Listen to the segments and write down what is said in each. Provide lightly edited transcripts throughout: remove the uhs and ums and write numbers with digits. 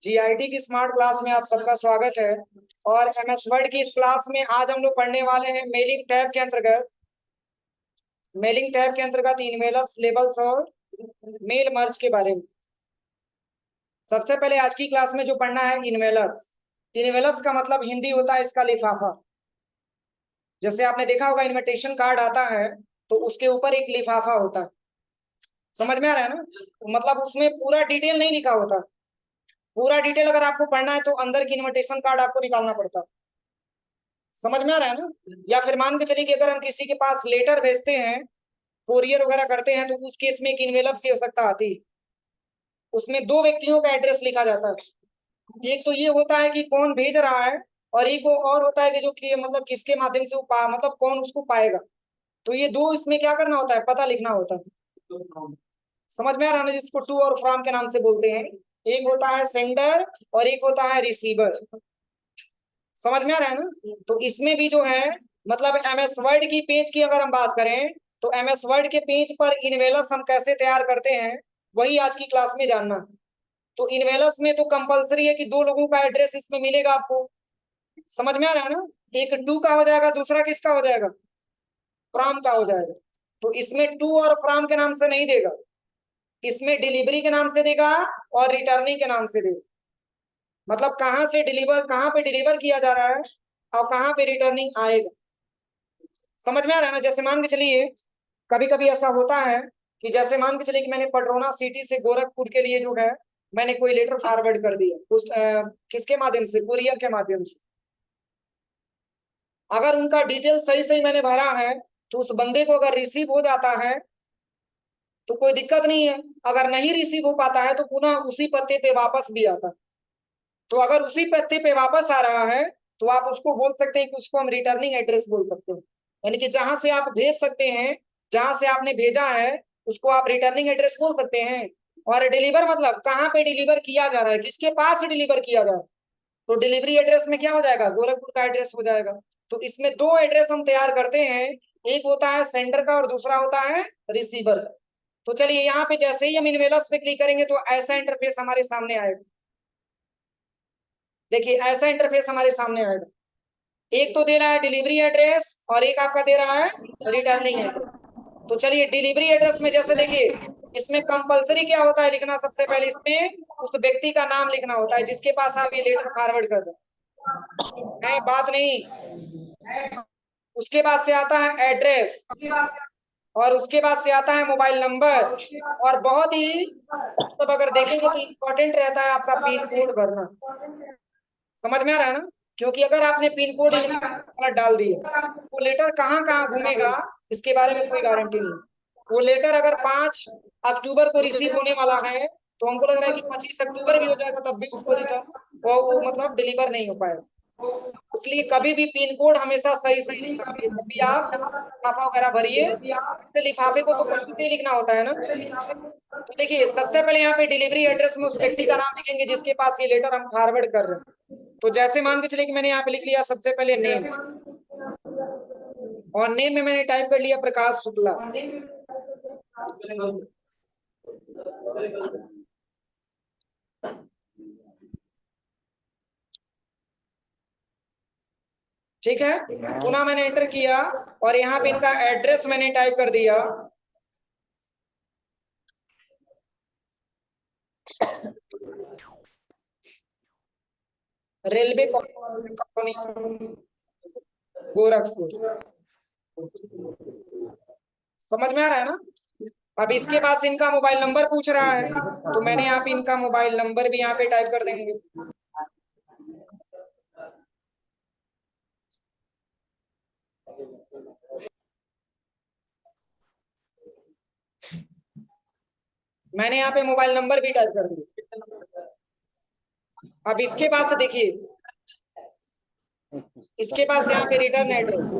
GIT की smart class में आप सबका स्वागत है। और एमएस वर्ड की इस क्लास में आज हम लोग पढ़ने वाले हैं मेलिंग टैब के अंतर्गत ईमेल्स, लेबल्स और मेल मर्ज के बारे में। सबसे पहले आज की क्लास में जो पढ़ना है इनवेलप्स। इनवेलप्स का मतलब हिंदी होता है इसका लिफाफा। जैसे आपने देखा होगा इनविटेशन कार्ड आता है तो उसके ऊपर एक लिफाफा होता है। समझ में आ रहा है ना? तो मतलब उसमें पूरा डिटेल नहीं लिखा होता। पूरा डिटेल अगर आपको पढ़ना है तो अंदर की इनविटेशन कार्ड आपको निकालना पड़ता है। समझ में आ रहा है ना? या फिर मान के चलिए कि अगर हम किसी के पास लेटर भेजते हैं, कोरियर वगैरह करते हैं, तो उस केस में एक इनवेलप्स की आवश्यकता आती है। उसमें दो व्यक्तियों का एड्रेस लिखा जाता है। एक तो ये होता है कि कौन भेज रहा है, और एक वो और होता है कि जो कि मतलब किसके माध्यम से वो मतलब कौन उसको पाएगा। तो ये दो इसमें क्या करना होता है, पता लिखना होता है। समझ में आ रहा है ना? जिसको टू और फ्रॉम के नाम से बोलते हैं। एक होता है सेंडर और एक होता है रिसीवर। समझ में आ रहा है ना? तो इसमें भी जो है मतलब एमएस वर्ड की पेज की अगर हम बात करें तो एमएस वर्ड के पेज पर इनवेलप्स हम कैसे तैयार करते हैं वही आज की क्लास में जानना। तो इनवेलप्स में तो कंपलसरी है कि दो लोगों का एड्रेस इसमें मिलेगा आपको। समझ में आ रहा है ना? एक टू का हो जाएगा, दूसरा किसका हो जाएगा, फ्रॉम का हो जाएगा। तो इसमें टू और फ्रॉम के नाम से नहीं देगा, इसमें डिलीवरी के नाम से देगा और रिटर्निंग के नाम से देगा। मतलब कहाँ पे डिलीवर किया जा रहा है और कहाँ पे रिटर्निंग आएगा। समझ में आ रहा है ना? जैसे मान के चलिए कभी कभी ऐसा होता है कि जैसे मान के चलिए कि मैंने पटरौना सिटी से गोरखपुर के लिए जो है मैंने कोई लेटर फॉरवर्ड कर दिया उस किसके माध्यम से, कुरियर के माध्यम से। अगर उनका डिटेल सही सही मैंने भरा है तो उस बंदे को अगर रिसीव हो जाता है तो कोई दिक्कत नहीं है। अगर नहीं रिसीव हो पाता है तो पुनः उसी पते पे वापस भी आता है। तो अगर उसी पते पे वापस आ रहा है तो आप उसको बोल सकते हैं कि उसको हम रिटर्निंग एड्रेस बोल सकते हैं। यानी कि जहां से आप भेज सकते हैं, जहां से आपने भेजा है उसको आप रिटर्निंग एड्रेस बोल सकते हैं। और डिलीवर मतलब कहाँ पे डिलीवर किया जा रहा है, किसके पास डिलीवर किया जा रहा है। तो डिलीवरी एड्रेस में क्या हो जाएगा, गोरखपुर का एड्रेस हो जाएगा। तो इसमें दो एड्रेस हम तैयार करते हैं, एक होता है सेंडर का और दूसरा होता है रिसीवर का। तो चलिए यहाँ पे जैसे ही हम इनवेलप्स पे क्लिक करेंगे तो ऐसा इंटरफेस हमारे सामने आएगा। देखिए ऐसा इंटरफेस हमारे सामने आएगा। एक तो दे रहा है डिलीवरी एड्रेस और एक आपका दे रहा है रिटर्निंग एड्रेस। तो चलिए डिलीवरी एड्रेस में जैसे देखिए इसमें कंपलसरी क्या होता है लिखना, सबसे पहले इसमें उस व्यक्ति का नाम लिखना होता है जिसके पास आप ये लेटर फॉरवर्ड कर दो है, बात नहीं। उसके बाद से आता है एड्रेस और उसके बाद से आता है मोबाइल नंबर। और बहुत ही मतलब अगर देखेंगे तो इम्पोर्टेंट रहता है आपका पिन कोड भरना। समझ में आ रहा है ना? क्योंकि अगर आपने पिन कोड डाल दिया वो लेटर कहाँ कहाँ घूमेगा इसके बारे में कोई गारंटी नहीं। वो लेटर अगर 5 अक्टूबर को रिसीव होने वाला है तो हमको लग रहा है कि 25 अक्टूबर भी हो जाएगा तब भी उसको रिटर्न वो मतलब डिलीवर नहीं हो पाएगा। इसलिए कभी भी पिन कोड हमेशा सही सही लिखना चाहिए जब भी आप लिफाफा वगैरह भरिए। तो लिफाफे को तो कहीं से लिखना होता है ना। तो देखिए सबसे पहले यहाँ पे डिलीवरी एड्रेस में उस व्यक्ति का नाम लिखेंगे जिसके पास ये लेटर हम फॉरवर्ड कर रहे हैं। तो जैसे मान के चलिए कि मैंने यहाँ पे लिख लिया सबसे पहले नेम, और नेम में मैंने टाइप कर लिया प्रकाश शुक्ला। ठीक है, पुनः मैंने एंटर किया और यहाँ पे इनका एड्रेस मैंने टाइप कर दिया। Railway colony Gorakhpur. समझ में आ रहा है ना? अब इसके पास इनका मोबाइल नंबर पूछ रहा है तो मैंने यहाँ पे इनका मोबाइल नंबर भी यहाँ पे टाइप कर देंगे। मैंने यहाँ पे मोबाइल नंबर भी टाइप कर दिया। अब इसके पास देखिए इसके पास यहाँ पे रिटर्न एड्रेस,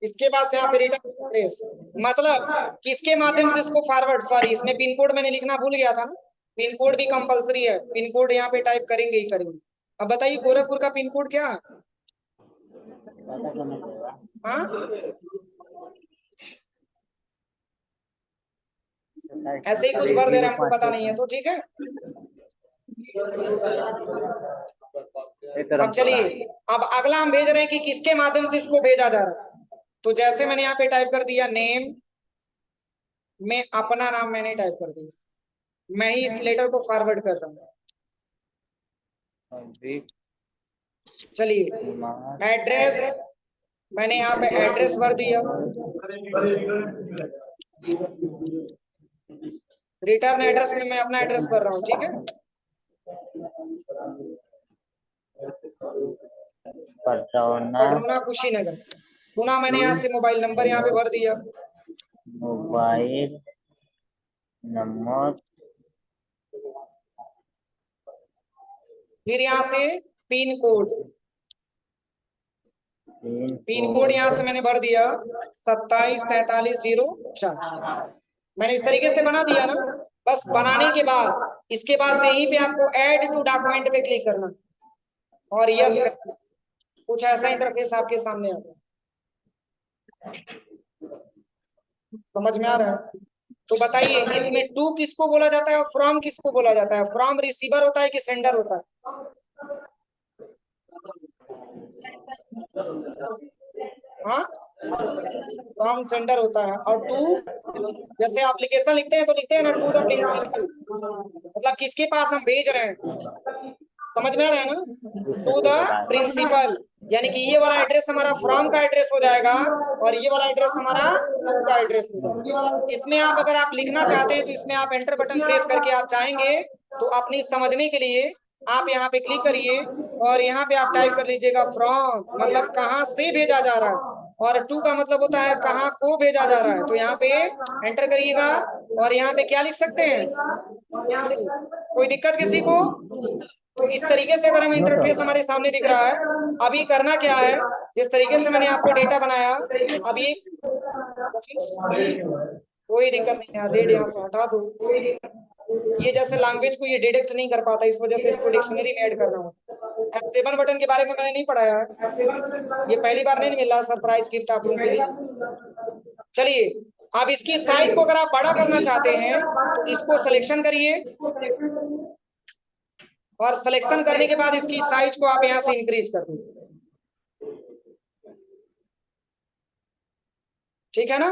इसके पास यहाँ पे रिटर्न एड्रेस मतलब किसके माध्यम से इसको फॉरवर्ड, सॉरी इसमें पिन कोड मैंने लिखना भूल गया था ना। पिन कोड भी कंपलसरी है, पिन कोड यहाँ पे टाइप करेंगे ही करेंगे। अब बताइए गोरखपुर का पिन कोड क्या है? हाँ ऐसे ही कुछ भर दे रहे हैं, हमको पता नहीं है, तो ठीक है। अब चलिए, अब अगला हम भेज रहे हैं कि किसके माध्यम से इसको भेजा जा रहा है। तो जैसे मैंने यहाँ पे टाइप कर दिया नेम में, अपना नाम मैंने टाइप कर दिया, मैं ही इस लेटर को फॉरवर्ड कर रहा हूँ। चलिए एड्रेस, मैंने यहाँ पे एड्रेस भर दिया, रिटर्न एड्रेस में मैं अपना एड्रेस भर रहा हूँ, ठीक है। पटरौना कुशीनगर, पुनः मैंने यहाँ से मोबाइल नंबर यहाँ पे भर दिया, मोबाइल नंबर, फिर यहाँ से पिन कोड, पिन कोड यहाँ से मैंने भर दिया 274304। मैंने इस तरीके से बना दिया ना। बस बनाने के बाद इसके बाद से यहीं पे आपको ऐड टू डॉक्यूमेंट पे क्लिक करना और यस, कुछ ऐसा इंटरफेस आपके सामने आता है। समझ में आ रहा है? तो बताइए इसमें टू किसको बोला जाता है और फ्रॉम किसको बोला जाता है? फ्रॉम रिसीवर होता है कि सेंडर होता है? हाँ, फ्रॉम सेंडर होता है। और टू, जैसे एप्लीकेशन लिखते हैं तो लिखते हैं ना टू द प्रिंसिपल, मतलब किसके पास हम भेज रहे हैं। समझ में आ रहा है ना? टू द प्रिंसिपल, यानी कि ये वाला एड्रेस हमारा फ्रॉम का एड्रेस हो जाएगा और ये वाला एड्रेस हमारा टू का एड्रेस हो जाएगा। इसमें आप अगर आप लिखना चाहते हैं तो इसमें आप एंटर बटन प्रेस करके आप चाहेंगे तो अपनी समझने के लिए आप यहाँ पे क्लिक करिए और यहाँ पे आप टाइप कर लीजिएगा फ्रॉम, मतलब कहाँ से भेजा जा रहा है, और टू का मतलब होता है कहाँ को भेजा जा रहा है। तो यहाँ पे एंटर करिएगा और यहाँ पे क्या लिख सकते हैं, कोई दिक्कत किसी को? तो इस तरीके से अगर हम इंटरफेस हमारे सामने दिख रहा है, अभी करना क्या है, जिस तरीके से मैंने आपको डेटा बनाया, अभी कोई दिक्कत नहीं है, रेड यहाँ से हटा दो। ये जैसे लैंग्वेज को ये डिटेक्ट नहीं कर पाता, इस वजह से इसको डिक्शनरी में ऐड कर रहा हूँ। F7 बटन के बारे में मैंने नहीं पढ़ाया है, ये पहली बार नहीं मिला सरप्राइज गिफ्ट आप लोगों के लिए। चलिए अब इसकी साइज को अगर आप बड़ा करना चाहते हैं तो इसको सिलेक्शन करिए और सिलेक्शन करने के बाद इसकी साइज को आप यहाँ से इंक्रीज कर दीजिए, ठीक है ना।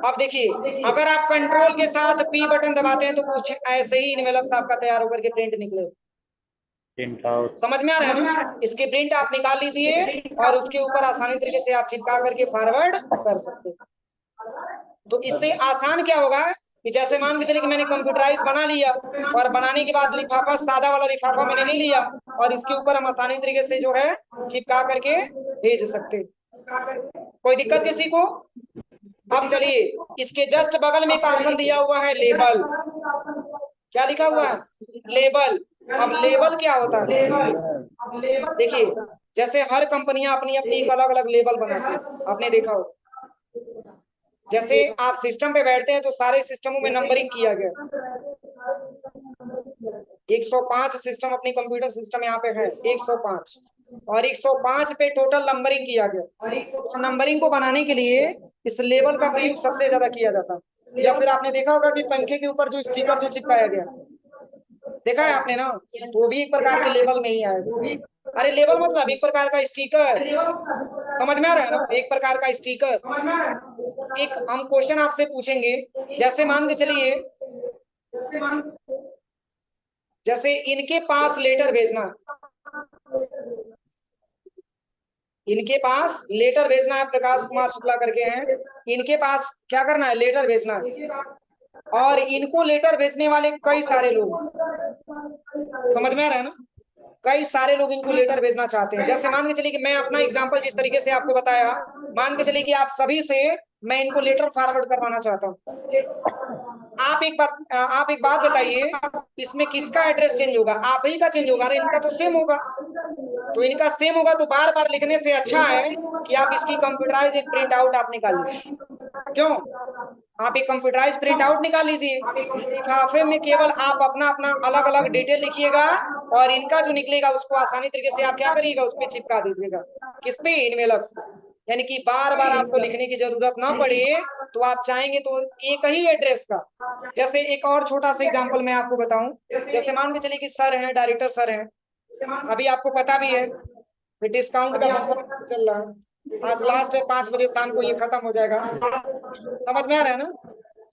अब देखिए अगर आप कंट्रोल के साथ पी बटन दबाते हैं तो कुछ ऐसे ही इनवेलप्स आपका तैयार होकर के प्रिंट निकले। समझ में आ रहा है ना? इसके प्रिंट आप निकाल लीजिए और उसके ऊपर आसानी तरीके से आप चिपका करके फॉरवर्ड कर सकते हैं। तो इससे आसान क्या होगा कि जैसे मान के चलिए कि मैंने कंप्यूटराइज बना लिया और बनाने के बाद लिफाफा, सादा वाला लिफाफा मैंने नहीं लिया और इसके ऊपर हम आसानी तरीके से जो है चिपका करके भेज सकते। कोई दिक्कत किसी को? अब चलिए इसके जस्ट बगल में एक ऑप्शन दिया हुआ है लेबल, क्या लिखा हुआ है? लेबल। अब लेबल क्या होता है? देखिए जैसे हर कंपनियां अपनी अपनी एक अलग अलग लेबल बनाती है, आपने देखा हो। जैसे आप सिस्टम पे बैठते हैं तो सारे सिस्टमों में नंबरिंग किया गया, 105 सिस्टम अपनी कंप्यूटर सिस्टम यहाँ पे है 105, और 105 पे टोटल नंबरिंग किया गया। उस नंबरिंग को बनाने के लिए इस लेबल का प्रयोग सबसे ज्यादा किया जाता है। या फिर आपने देखा होगा कि पंखे के ऊपर जो स्टिकर जो चिपकाया गया, देखा है आपने ना, तो भी एक प्रकार के लेबल में ही आएगा। अरे लेबल मतलब एक प्रकार का स्टिकर, समझ में आ रहा है ना? एक प्रकार का स्टिकर। एक हम क्वेश्चन आपसे पूछेंगे, जैसे मान के चलिए जैसे इनके पास लेटर भेजना, इनके पास लेटर भेजना है, प्रकाश कुमार शुक्ला करके हैं, इनके पास क्या करना है, लेटर भेजना है, और इनको लेटर भेजने वाले कई सारे लोग, समझ में आ रहा है ना? कई सारे लोग इनको लेटर भेजना चाहते हैं। जैसे मान के चलिए कि मैं अपना एग्जांपल जिस तरीके से आपको बताया, मान के चलिए कि आप सभी से मैं इनको लेटर फॉरवर्ड करवाना चाहता हूँ। आप एक बात बताइए, इसमें किसका एड्रेस चेंज होगा? आप ही का चेंज होगा। अरे इनका तो सेम होगा, तो इनका सेम होगा तो बार बार लिखने से अच्छा है कि आप इसकी कंप्यूटराइज एक प्रिंट आउट आप निकाल लीजिए। क्यों? आप एक कंप्यूटराइज प्रिंट आउट निकाल लीजिए, लिफाफे में केवल आप अपना अपना अलग अलग डिटेल लिखिएगा और इनका जो निकलेगा उसको आसानी तरीके से आप क्या करिएगा, उस पर चिपका दीजिएगा। किस पे? इनवेलप्स। यानी कि बार बार आपको लिखने की जरूरत ना पड़े तो आप चाहेंगे तो एक ही एड्रेस का, जैसे एक और छोटा सा एग्जांपल मैं आपको बताऊं, जैसे मान के चलिए कि सर हैं, डायरेक्टर सर हैं, अभी आपको पता भी है कि डिस्काउंट का बम्पर चल रहा है, आज लास्ट है, 5 बजे शाम को ये खत्म हो जाएगा, समझ में आ रहा है ना।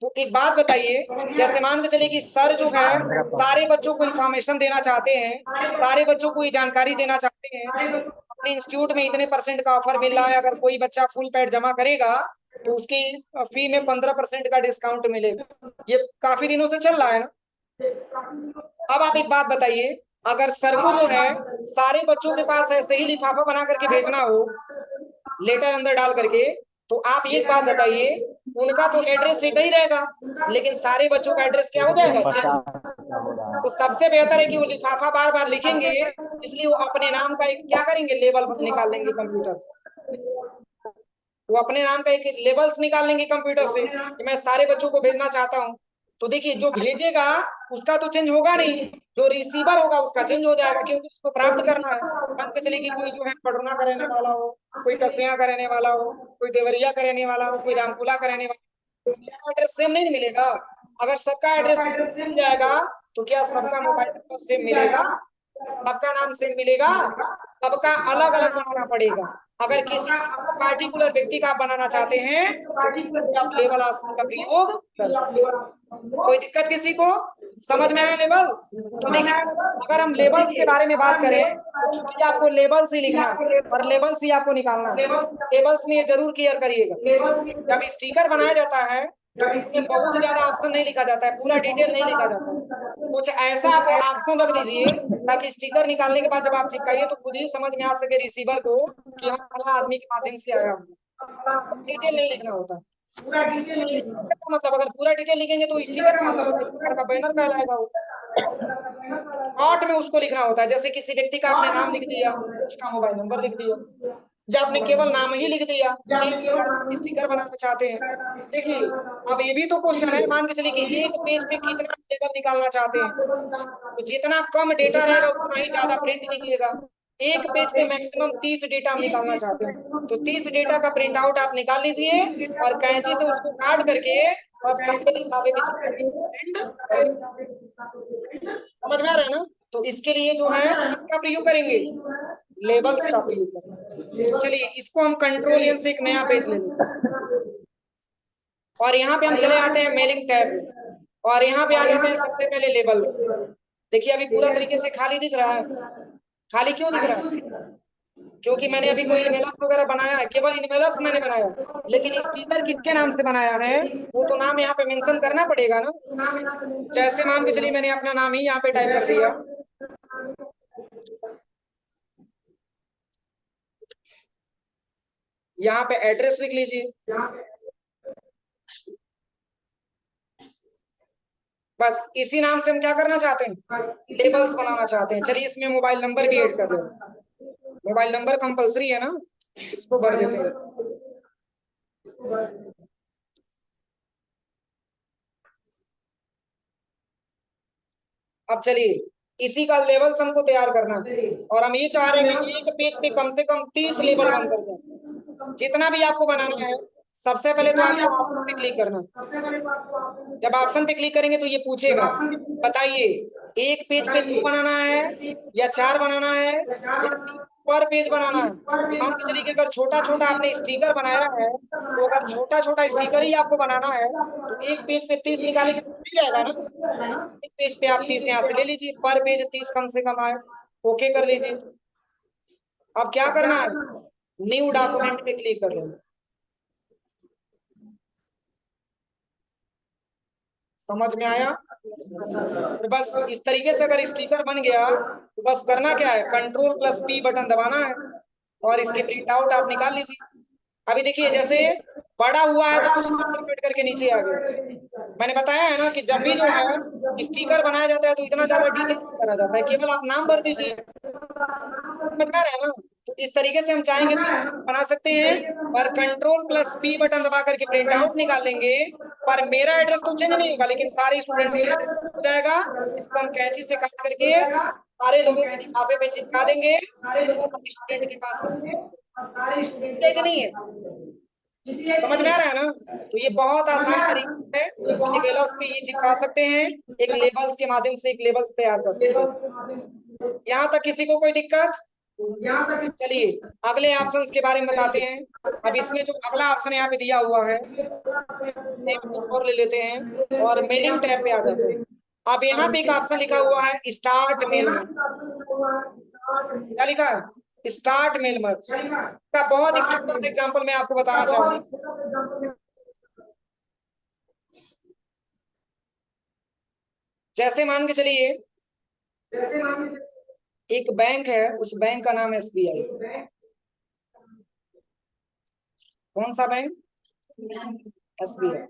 तो एक बात बताइए, जैसे मान के चलिए कि सर जो है सारे बच्चों को इन्फॉर्मेशन देना चाहते हैं, सारे बच्चों को ये जानकारी देना चाहते हैं, अपने इंस्टीट्यूट में इतने % का ऑफर मिल रहा है, अगर कोई बच्चा फुल पैड जमा करेगा तो उसकी फी में 15% का डिस्काउंट मिलेगा, ये काफी दिनों से चल रहा है ना। अब आप एक बात बताइए, अगर सर को जो है सारे बच्चों के पास ऐसे ही लिफाफा बना करके भेजना हो, लेटर अंदर डाल करके, तो आप एक बात बताइए, उनका तो एड्रेस एक ही रहेगा, लेकिन सारे बच्चों का एड्रेस क्या हो जाएगा, तो सबसे बेहतर है कि वो लिफाफा बार बार लिखेंगे, इसलिए वो अपने नाम का एक क्या करेंगे, लेबल निकाल लेंगे कंप्यूटर से, वो अपने नाम का एक लेबल्स निकाल लेंगे कंप्यूटर से कि मैं सारे बच्चों को भेजना चाहता हूँ। तो देखिए, जो भेजेगा उसका तो चेंज होगा नहीं, जो रिसीवर होगा उसका चेंज हो जाएगा, क्योंकि उसको प्राप्त करना है। मान के चलिए कि कोई जो है पटना का रहने वाला हो, कोई कसिया का रहने वाला हो, कोई देवरिया का रहने वाला हो, कोई रामपुला का रहने वाला, सबका एड्रेस सेम नहीं मिलेगा। अगर सबका एड्रेस मिल जाएगा तो क्या सबका मोबाइल नंबर सेम मिलेगा, सबका नाम सेम मिलेगा, सबका अलग अलग बनाना पड़ेगा। अगर किसी पार्टिकुलर व्यक्ति का आप बनाना चाहते हैं तो आप लेबल आसन का प्रयोग कर सकते हैं। कोई दिक्कत किसी को, समझ में आया लेबल्स। तो देखिए, अगर हम लेबल्स के बारे में बात करें तो चूंकि आपको लेबल्स ही लिखना और लेबल्स ही आपको निकालना, लेबल्स में ये जरूर क्लियर करिएगा, जब स्टिकर बनाया जाता है तो इसमें बहुत ज्यादा ऑप्शन नहीं लिखा जाता है, पूरा डिटेल नहीं लिखा जाता है, कुछ ऐसा आप ऑप्शन रख दीजिए ताकि स्टिकर निकालने के बाद जब आप चिपकाइए तो खुद ही समझ में आ सके रिसीवर को कि हम फला आदमी के माध्यम से आया हूँ। डिटेल नहीं लिखना होता, पूरा डिटेल नहीं लिखना, मतलब अगर पूरा डिटेल लिखेंगे तो स्टिकर का मतलब स्टिकर का बैनर कहलाएगा वो, शॉर्ट में उसको लिखना होता है। जैसे किसी व्यक्ति का आपने नाम लिख दिया, उसका मोबाइल नंबर लिख दिया, या आपने केवल नाम ही लिख दिया, स्टिकर बनाना चाहते हैं। देखिए, अब ये भी तो क्वेश्चन है, मान के चलिए कि एक पेज पे कितना लेबल निकालना चाहते हैं, तो जितना कम डेटा रहेगा उतना ही ज्यादा प्रिंट निकलेगा। एक पेज पे मैक्सिमम 30 डेटा हम निकालना चाहते हैं, तो 30 डेटा का प्रिंट आउट आप निकाल लीजिए और कैंची से उसको काट करके और सारे लिफाफे में प्रिंट कर दीजिए। समझ में आ रहा है ना। तो इसके लिए जो है इसका प्रयोग करेंगे, लेबल्स का प्रयोग करेंगे। चलिए, इसको हम कंट्रोल एन से एक नया पेज ले लेते हैं और यहाँ पे हम चले आते हैं मेलिंग टैब और यहाँ पे आ जाते हैं सबसे पहले लेबल। देखिए, अभी पूरा तरीके से खाली दिख रहा है, खाली क्यों दिख रहा है, क्योंकि मैंने अभी कोई इनवेलप वगैरह बनाया है, केवल इनवेलप्स मैंने बनाया, लेकिन स्टिकर किसके नाम से बनाया है वो तो नाम यहाँ पे मेंशन करना पड़ेगा ना। जैसे मान के चलिए मैंने अपना नाम ही यहाँ पे टाइप कर दिया, यहाँ पे एड्रेस लिख लीजिए, बस इसी नाम से हम क्या करना चाहते हैं, लेबल्स बनाना चाहते हैं। चलिए, इसमें मोबाइल नंबर भी ऐड कर दो, मोबाइल नंबर कंपलसरी है ना, इसको भर देते हैं। अब चलिए, इसी का लेवल्स हमको तैयार करना है और हम ये चाह रहे हैं कि एक पेज पे कम से कम 30 लेबल बन कर जाए। जितना भी आपको बनाना है, सबसे पहले तो आपको ऑप्शन पे क्लिक करना, जब ऑप्शन पे क्लिक करेंगे तो ये पूछेगा बताइए एक पेज पे 2 बनाना है या 4 बनाना है या पर पेज बनाना है। मान के चलिए कि अगर छोटा छोटा आपने स्टिकर बनाया है तो अगर छोटा छोटा स्टिकर ही आपको बनाना है तो एक पेज पे 30 निकालेंगे तो मिल जाएगा ना। एक पेज पे आप 30 यहाँ से ले लीजिए, पर पेज 30 कम से कम आए, ओके कर लीजिए। अब क्या करना है, न्यू डॉक्यूमेंट पे क्लिक कर लेना। समझ में आया। तो बस इस तरीके से अगर स्टिकर बन गया तो बस करना क्या है, कंट्रोल+P बटन दबाना है और इसके प्रिंट आउट आप निकाल लीजिए। अभी देखिए, जैसे बड़ा हुआ है तो कुछ नंबर कट करके नीचे आ गया। मैंने बताया है ना कि जब भी जो है स्टिकर बनाया जाता है तो इतना ज्यादा डिटेल करा जाता है, केवल आप नाम भर दीजिए, समझ में आ रहा है ना। तो इस तरीके से हम चाहेंगे तो बना सकते हैं और कंट्रोल+P बटन दबा करके प्रिंट आउट निकाल लेंगे। पर मेरा एड्रेस तो चेंज नहीं होगा, लेकिन सारे स्टूडेंट का एड्रेस हो जाएगा। इसको हम कैंची से काट करके सारे लोगों के लिफाफे पे चिपका देंगे, स्टूडेंट के पास नहीं है। समझ में आ रहा है ना? तो ये बहुत आसान तरीका है, निवेलर्स पे ये चिपका सकते हैं, एक लेबल्स के माध्यम से एक लेबल्स तैयार कर सकते हैं। यहाँ तक किसी को कोई दिक्कत? चलिए अगले ऑप्शंस के बारे में बताते हैं। अब इसमें जो अगला ऑप्शन यहाँ पे दिया हुआ है, कुछ और ले लेते हैं और मेलिंग टैब पे आ जाते हैं। अब यहाँ पे एक ऑप्शन लिखा हुआ है स्टार्ट मेल मर्ज। क्या लिखा है? स्टार्ट मेल मर्ज का बहुत एक छोटा सा एग्जांपल मैं आपको बताना चाहूंगा। जैसे मान के चलिए एक बैंक है, उस बैंक का नाम एसबीआई। कौन सा बैंक? एसबीआई।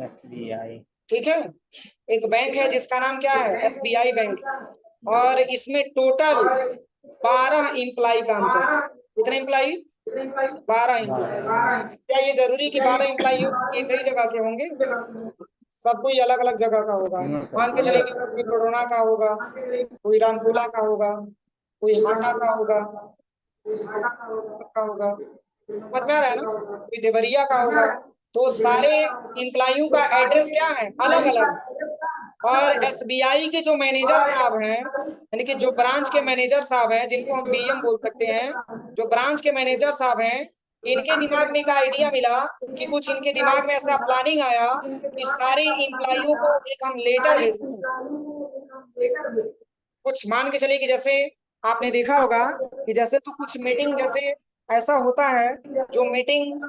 SBI। ठीक है, एक बैंक है जिसका नाम क्या है? SBI bank. और इसमें टोटल 12 इम्प्लाई काम करते हैं। कितने इम्प्लाई? 12 इम्प्लाई। क्या ये जरूरी कि 12 इम्प्लाई एक ही जगह के होंगे? सब कोई अलग अलग जगह का होगा। मान के चले कि कोई कोरोना का होगा, कोई रामपुरा का होगा, कोई हाटा का होगा, समझ में आ रहा है ना? कोई देवरिया का होगा। तो सारे इम्प्लाइयों का एड्रेस क्या है? अलग अलग। और एसबीआई के जो मैनेजर साहब हैं, यानी कि जो ब्रांच के मैनेजर साहब हैं, जिनको हम बीएम बोल सकते हैं, जो ब्रांच के मैनेजर साहब हैं, इनके दिमाग में एक आइडिया मिला कि कुछ इनके दिमाग में ऐसा प्लानिंग आया कि सारे इम्प्लाइयों को एक हम लेटर भेजते हैं। कुछ मान के चलिए कि जैसे आपने देखा होगा कि जैसे तो कुछ मीटिंग जैसे ऐसा होता है, जो मीटिंग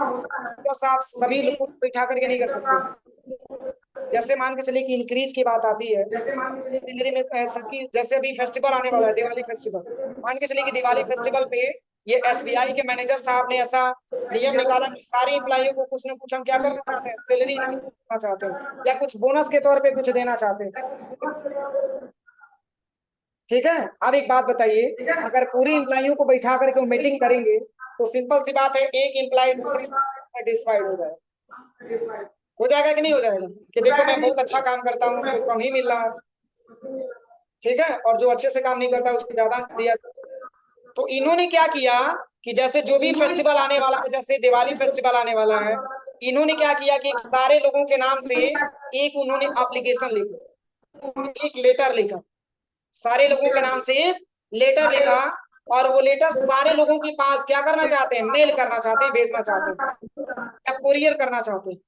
बस आप सभी लोगों को बैठा करके नहीं कर सकते। जैसे मान के चलिए कि इंक्रीज की बात आती है सैलरी में, सबकी जैसे अभी फेस्टिवल आने वाला है, दिवाली फेस्टिवल। मान के चलिए कि दिवाली फेस्टिवल पे ये एसबीआई के मैनेजर साहब ने ऐसा नियम निकाला कि सारे एम्प्लॉइयों को कुछ ना कुछ हम क्या करना चाहते हैं? सैलरी देना चाहते हैं, या कुछ बोनस के तौर पे कुछ देना चाहते हैं। ठीक है, अब एक बात बताइए, अगर पूरी एम्प्लॉइयों को बैठा करके वो मीटिंग करेंगे तो सिंपल सी बात है, एक एम्प्लॉय डिसाइड हो जाएगा कि नहीं हो जाएगा? कि देखो मैं बहुत अच्छा काम करता हूँ, तो कम ही मिल रहा है। ठीक है, और जो अच्छे से काम नहीं करता उसको ज्यादा दिया। तो इन्होंने क्या किया कि जैसे जो भी फेस्टिवल आने वाला है, जैसे दिवाली फेस्टिवल आने वाला है, इन्होंने क्या किया कि सारे लोगों के नाम से एक उन्होंने एप्लीकेशन लिखा, एक लेटर लिखा, सारे लोगों के नाम से एक लेटर लिखा। और वो लेटर सारे लोगों के पास क्या करना चाहते हैं? मेल करना चाहते हैं, भेजना चाहते हैं, या कुरियर करना चाहते हैं।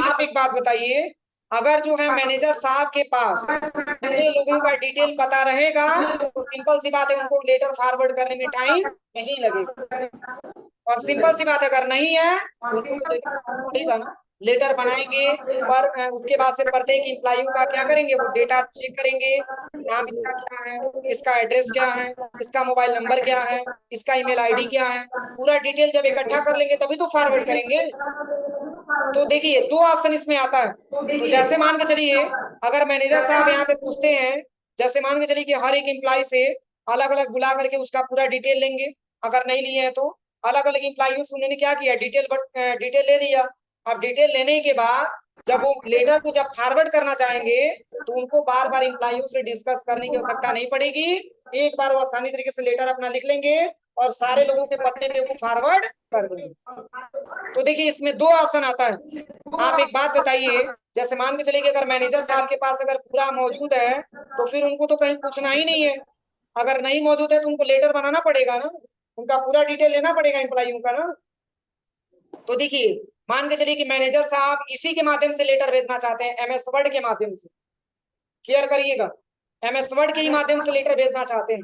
आप एक बात बताइए, अगर जो है मैनेजर साहब के पास पूरे लोगों का डिटेल पता रहेगा तो सिंपल सी बात है, उनको लेटर फॉरवर्ड करने में टाइम नहीं लगेगा। और सिंपल सी बात अगर नहीं है तो ना लेटर बनाएंगे, पर उसके बाद से प्रत्येक इम्प्लाइयों का क्या करेंगे? वो डेटा चेक करेंगे, नाम इसका क्या है, इसका एड्रेस क्या है, इसका मोबाइल नंबर क्या है, इसका ईमेल आईडी क्या है, पूरा डिटेल जब इकट्ठा कर लेंगे तभी तो फॉरवर्ड करेंगे। तो देखिए दो ऑप्शन इसमें आता है। तो जैसे मान के चलिए अगर मैनेजर साहब यहाँ पे पूछते हैं, जैसे मान के चलिए कि हर एक एम्प्लॉय से अलग अलग बुला करके उसका पूरा डिटेल लेंगे, अगर नहीं लिए हैं तो अलग अलग एम्प्लॉय से उन्होंने क्या किया? डिटेल ले लिया। अब डिटेल लेने के बाद जब वो लेटर को जब फॉरवर्ड करना चाहेंगे तो उनको बार बार एम्प्लॉइयों से डिस्कस करने की आवश्यकता नहीं पड़ेगी। एक बार वो आसानी तरीके से लेटर अपना लिख लेंगे और सारे लोगों के पत्ते पे वो फॉरवर्ड कर देंगे। तो देखिए इसमें दो ऑप्शन आता है। आप एक बात बताइए, जैसे मान के चलिए कि अगर मैनेजर साहब के पास अगर पूरा मौजूद है तो फिर उनको तो कहीं पूछना ही नहीं है। अगर नहीं मौजूद है तो उनको लेटर बनाना पड़ेगा ना, उनका पूरा डिटेल लेना पड़ेगा एम्प्लॉइयों का ना। तो देखिए मान के चलिए कि मैनेजर साहब इसी के माध्यम से लेटर भेजना चाहते हैं, एमएस वर्ड के माध्यम से। क्लियर करिएगा, एमएस वर्ड के ही माध्यम से लेटर भेजना चाहते हैं।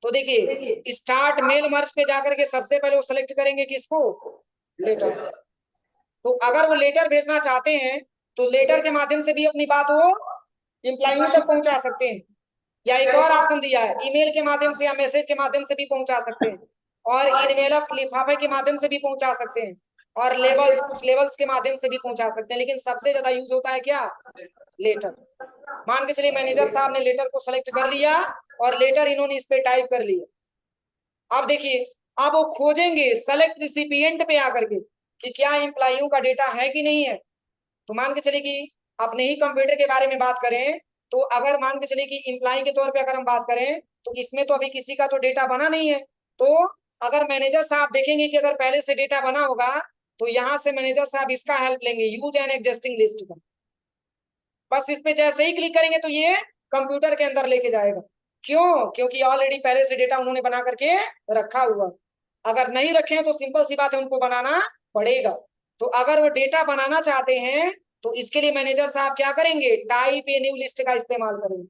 तो देखिए स्टार्ट मेल मर्ज पे जाकर के सबसे पहले वो सेलेक्ट करेंगे किसको? लेटर। तो अगर वो लेटर भेजना चाहते हैं तो लेटर के माध्यम से भी अपनी बात वो एम्प्लॉइयों तक पहुंचा सकते हैं, या एक और ऑप्शन दिया है ईमेल के माध्यम से या मैसेज के माध्यम से भी पहुंचा सकते हैं, और इनवेलप्स लिफाफे के माध्यम से भी पहुंचा सकते हैं, और लेबल्स कुछ लेबल्स के माध्यम से भी पहुंचा सकते हैं। लेकिन सबसे ज्यादा यूज होता है क्या? लेटर। मान के चलिए मैनेजर साहब ने लेटर को सिलेक्ट कर लिया और लेटर इन्होंने इस पे टाइप कर लिया। अब देखिए अब वो खोजेंगे सेलेक्ट रिसिपिएंट पे आकर के कि क्या एम्प्लॉइयों का डेटा है कि नहीं है। तो मान के चलिए कि अपने ही कंप्यूटर के बारे में बात करें तो अगर मान के चलिए कि एम्प्लॉय के तौर पे अगर हम बात करें तो इसमें तो अभी किसी का तो डेटा बना नहीं है। तो अगर मैनेजर साहब देखेंगे कि अगर पहले से डेटा बना होगा तो यहाँ से मैनेजर साहब इसका हेल्प लेंगे, यूज एन एग्जिस्टिंग लिस्ट का। बस इस पे जैसे ही क्लिक करेंगे तो ये कंप्यूटर के अंदर लेके जाएगा। क्यों? क्योंकि ऑलरेडी पहले से डेटा उन्होंने बना करके रखा हुआ। अगर नहीं रखे तो सिंपल सी बात है, उनको बनाना पड़ेगा। तो अगर वो डेटा बनाना चाहते हैं तो इसके लिए मैनेजर साहब क्या करेंगे? टाइप ए न्यू लिस्ट का इस्तेमाल करेंगे।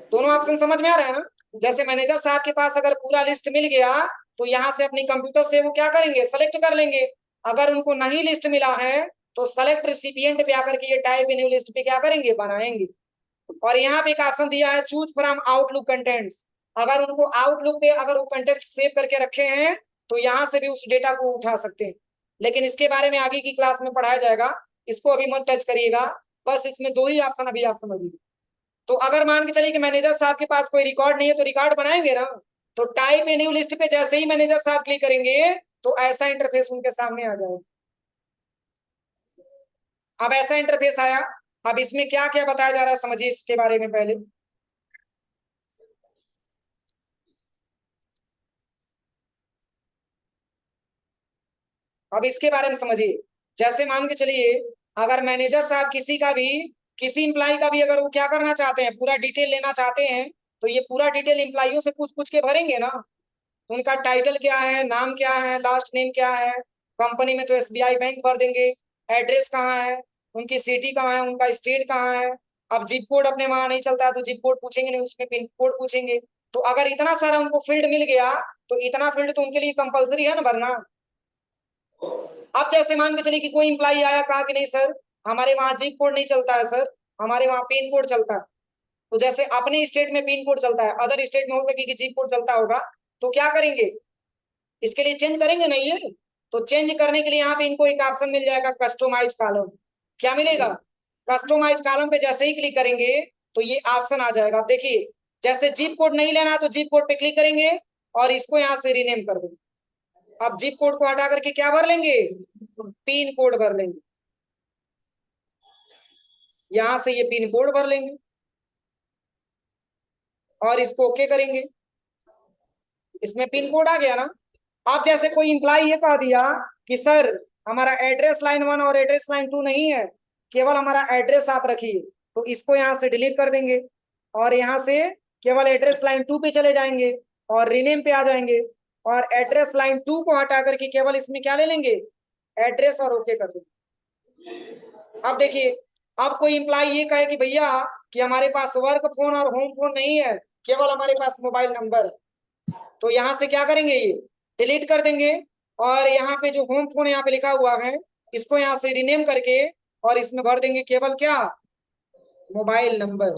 दोनों ऑप्शन समझ में आ रहा है ना? जैसे मैनेजर साहब के पास अगर पूरा लिस्ट मिल गया तो यहाँ से अपनी कंप्यूटर से वो क्या करेंगे? सेलेक्ट कर लेंगे। अगर उनको नहीं लिस्ट मिला है तो सेलेक्ट रिसिपिएंट पे आकर के ये टाइप इन न्यू लिस्ट पे क्या करेंगे? बनाएंगे। और यहाँ पे एक ऑप्शन दिया है चूज फ्रॉम आउटलुक कंटेंट्स। अगर उनको आउटलुक पे अगर वो कंटेंट सेव करके रखे हैं तो यहाँ से भी उस डेटा को उठा सकते हैं। लेकिन इसके बारे में आगे की क्लास में पढ़ाया जाएगा, इसको अभी मत टच करिएगा। बस इसमें दो ही ऑप्शन अभी आप समझिए। तो अगर मान के चलिए कि मैनेजर साहब के पास कोई रिकॉर्ड नहीं है तो रिकॉर्ड बनाएंगे ना। तो टाइप ए न्यू लिस्ट पे जैसे ही मैनेजर साहब क्लिक करेंगे तो ऐसा इंटरफेस उनके सामने आ जाएगा। अब ऐसा इंटरफेस आया, अब इसमें क्या क्या बताया जा रहा है समझिए इसके बारे में पहले। अब इसके बारे में समझिए। जैसे मान के चलिए अगर मैनेजर साहब किसी का भी, किसी इंप्लाई का भी अगर वो क्या करना चाहते हैं, पूरा डिटेल लेना चाहते हैं तो ये पूरा डिटेल इंप्लाइयों से पूछ पूछ के भरेंगे ना। उनका टाइटल क्या है, नाम क्या है, लास्ट नेम क्या है, कंपनी में तो एसबीआई बैंक भर देंगे, एड्रेस कहाँ है, उनकी सिटी कहाँ है, उनका स्टेट कहाँ है। अब जिप कोड अपने वहां नहीं चलता है तो जिप कोड पूछेंगे नहीं, उसमें पिन कोड पूछेंगे। तो अगर इतना सारा उनको फील्ड मिल गया तो इतना फील्ड तो उनके लिए कंपलसरी है ना भरना। अब जैसे मान के चलिए कि कोई इंप्लाई आया, कहा कि नहीं सर हमारे वहां जिप कोड नहीं चलता है सर, हमारे वहां पिन कोड चलता है। तो जैसे अपने स्टेट में पिन कोड चलता है, अदर स्टेट में होगा कि जिप कोड चलता होगा, तो क्या करेंगे? इसके लिए चेंज करेंगे नहीं है। तो चेंज करने के लिए यहाँ पे इनको एक ऑप्शन मिल जाएगा कस्टमाइज कॉलम। क्या मिलेगा? कस्टमाइज कॉलम पे जैसे ही क्लिक करेंगे तो ये ऑप्शन आ जाएगा। देखिए जैसे जिप कोड नहीं लेना तो जिप कोड पे क्लिक करेंगे और इसको यहाँ से रीनेम कर देंगे। अब जिप कोड को हटा करके क्या भर लेंगे? पिन कोड भर लेंगे। यहां से ये पिन कोड भर लेंगे और इसको ओके करेंगे। इसमें पिन कोड आ गया ना। अब जैसे कोई इंप्लाई ये कह दिया कि सर हमारा एड्रेस लाइन 1 और एड्रेस लाइन 2 नहीं है, केवल हमारा एड्रेस आप रखिए, तो इसको यहाँ से डिलीट कर देंगे और यहाँ से केवल एड्रेस लाइन 2 पे चले जाएंगे और रीनेम पे आ जाएंगे और एड्रेस लाइन 2 को हटा करके केवल इसमें क्या ले लेंगे? एड्रेस, और ओके कर देंगे। अब देखिए अब कोई इंप्लाई ये कहे कि भैया कि हमारे पास वर्क फोन और होम फोन नहीं है, केवल हमारे पास मोबाइल नंबर है, तो यहाँ से क्या करेंगे? ये डिलीट कर देंगे और यहाँ पे जो होम फोन यहाँ पे लिखा हुआ है इसको यहाँ से रीनेम करके और इसमें भर देंगे केवल क्या? Mobile number.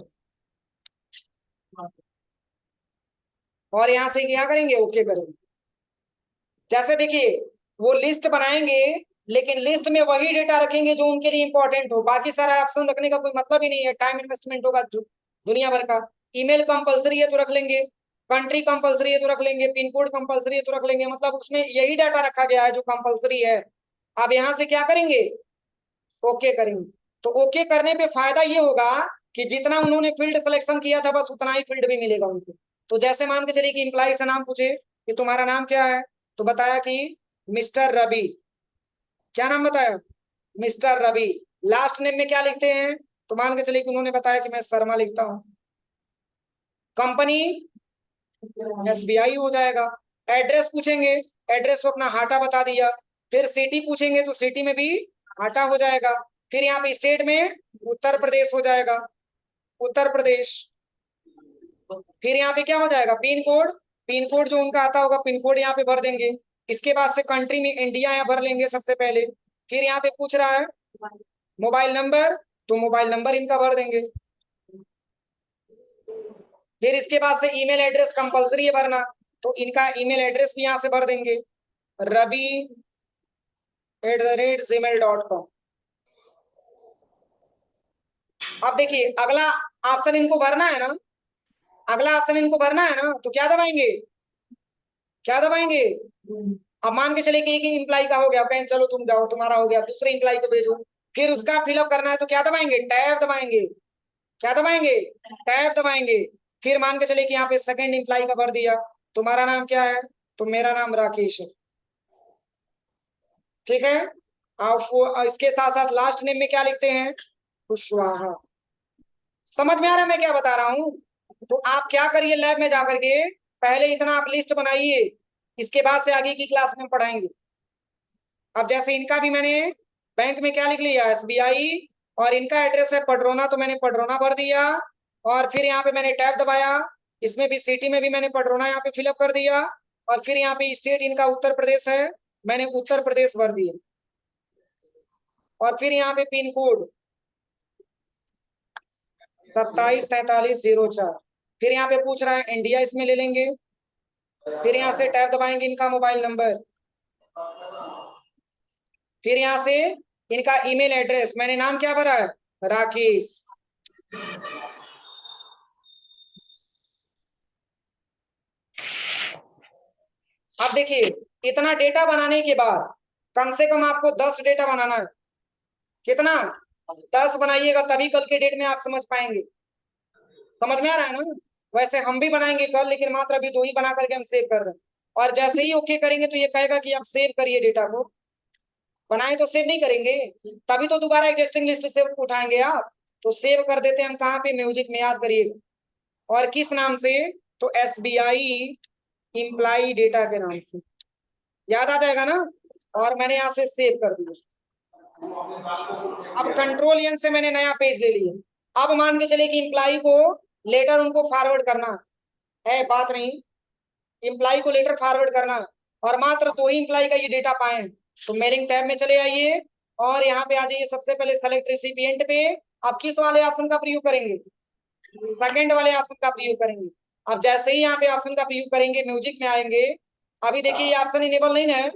और यहाँ से क्या करेंगे? ओके करेंगे। जैसे देखिए वो लिस्ट बनाएंगे लेकिन लिस्ट में वही डेटा रखेंगे जो उनके लिए इंपॉर्टेंट हो, बाकी सारा ऑप्शन रखने का कोई मतलब ही नहीं है, टाइम इन्वेस्टमेंट होगा दुनिया भर का। ईमेल कंपलसरी है तो रख लेंगे, कंट्री कंपलसरी है तो रख लेंगे, पिन कोड कंपलसरी है तो रख लेंगे, मतलब उसमें यही डाटा रखा गया है जो कंपलसरी है। अब यहाँ से क्या करेंगे? ओके करेंगे। तो ओके करने पे फायदा ये होगा कि जितना उन्होंने फील्ड सिलेक्शन किया था बस उतना ही फील्ड भी मिलेगा उनको। तो जैसे मान के चलिए कि इंप्लाई से नाम पूछे कि तुम्हारा नाम क्या है, तो बताया कि मिस्टर रवि। क्या नाम बताया? मिस्टर रवि। लास्ट नेम में क्या लिखते हैं? तो मान के चलिए कि उन्होंने बताया कि मैं शर्मा लिखता हूँ। कंपनी एसबीआई हो जाएगा। एड्रेस पूछेंगे, एड्रेस को अपना हाटा बता दिया। फिर सिटी पूछेंगे तो सिटी में भी हाटा हो जाएगा। फिर यहाँ पे स्टेट में उत्तर प्रदेश हो जाएगा, उत्तर प्रदेश। फिर यहाँ पे क्या हो जाएगा? पिन कोड, पिन कोड जो उनका आता होगा पिन कोड यहाँ पे भर देंगे। इसके बाद से कंट्री में इंडिया यहाँ भर लेंगे सबसे पहले। फिर यहाँ पे पूछ रहा है मोबाइल नंबर, तो मोबाइल नंबर इनका भर देंगे। फिर इसके बाद से ईमेल एड्रेस कंपलसरी है भरना, तो इनका ईमेल एड्रेस भी यहाँ से भर देंगे, rabi@gmail.com। अब देखिए अगला ऑप्शन इनको भरना है ना, अगला ऑप्शन इनको भरना है ना, तो क्या दबाएंगे? क्या दबाएंगे? अब मान के चले कि एक ही इंप्लाई का हो गया, फ्रेंड चलो तुम जाओ तुम्हारा हो गया, दूसरे इंप्लाई को भेजो। फिर उसका फिलअप करना है तो क्या दबाएंगे? टैब दबाएंगे। क्या दबाएंगे? टैब दबाएंगे। फिर मान के चले कि यहाँ पे सेकंड इंप्लाई का भर दिया, तुम्हारा नाम क्या है? तो मेरा नाम राकेश है। ठीक है। आप इसके साथ साथ लास्ट नेम में क्या लिखते हैं? कुशवाहा। समझ में आ रहा है मैं क्या बता रहा हूँ? तो आप क्या करिए, लैब में जाकर के पहले इतना आप लिस्ट बनाइए, इसके बाद से आगे की क्लास में पढ़ाएंगे। अब जैसे इनका भी मैंने बैंक में क्या लिख लिया, एसबीआई, और इनका एड्रेस है पडरौना, तो मैंने पडरौना भर दिया। और फिर यहाँ पे मैंने टैब दबाया, इसमें भी सिटी में भी मैंने पडरौना यहाँ पे फिलअप कर दिया। और फिर यहाँ पे स्टेट इनका उत्तर प्रदेश है, मैंने उत्तर प्रदेश भर दिया। और फिर यहाँ पे पिन कोड 274304। फिर यहाँ पे पूछ रहा है इंडिया, इसमें ले लेंगे। फिर यहाँ से टैब दबाएंगे, इनका मोबाइल नंबर। फिर यहाँ से इनका ईमेल एड्रेस, मैंने नाम क्या भरा है? राकेश। अब देखिए, इतना डेटा बनाने के बाद कम से कम आपको 10 डेटा बनाना है। कितना? 10 बनाइएगा, तभी कल के डेट में आप समझ पाएंगे। समझ में आ रहा है ना? वैसे हम भी बनाएंगे कल, लेकिन मात्र अभी 2 ही बना करके हम सेव कर रहे हैं। और जैसे ही ओके करेंगे तो ये कहेगा कि आप सेव करिए डेटा को। बनाए तो सेव नहीं करेंगे, तभी तो दोबारा एग्जिस्टिंग लिस्ट से उठाएंगे आप। तो सेव कर देते हैं हम कहाँ पे? म्यूजिक में, याद करिएगा। और किस नाम से? तो एसबीआई इम्प्लाई डेटा के नाम से, याद आ जाएगा ना? और मैंने यहाँ से सेव कर दिया। अब कंट्रोल एन से मैंने नया पेज ले लिया। अब मान के चले कि इम्प्लाई को लेटर उनको फॉरवर्ड करना है, बात नहीं, इम्प्लाई को लेटर फॉरवर्ड करना, और मात्र 2 ही इम्प्लाई का ये डेटा पाए। तो मेलिंग टैब में चले आइए और यहाँ पे आ जाइए, सबसे पहले सेलेक्ट रिसिपिएंट पे। आप किस वाले ऑप्शन का प्रयोग करेंगे? सेकंड वाले ऑप्शन का प्रयोग करेंगे। अब जैसे ही यहाँ पे ऑप्शन का प्रयोग करेंगे, म्यूजिक में आएंगे। अभी देखिए ये ऑप्शन इनेबल नहीं है,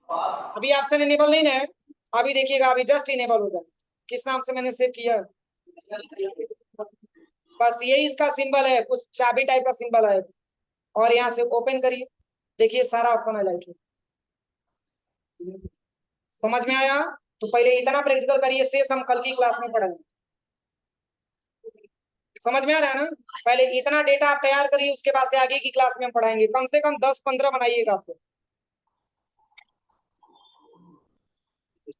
अभी ऑप्शन इनेबल नहीं है। अभी देखिएगा, अभी जस्ट इनेबल हो जाए। किस नाम से मैंने सेव किया? बस यही इसका सिंबल है, कुछ चाबी टाइप का सिंबल है। और यहाँ से ओपन करिए, देखिए सारा ओपन हो जाएगा। समझ में आया? तो पहले इतना प्रैक्टिकल करिए, शेष हम कल की क्लास में पढ़ेंगे। समझ में आ रहा है ना? पहले इतना डेटा आप तैयार करिए, उसके बाद से आगे की क्लास में हम पढ़ाएंगे। कम से कम 10-15 बनाइएगा आपको।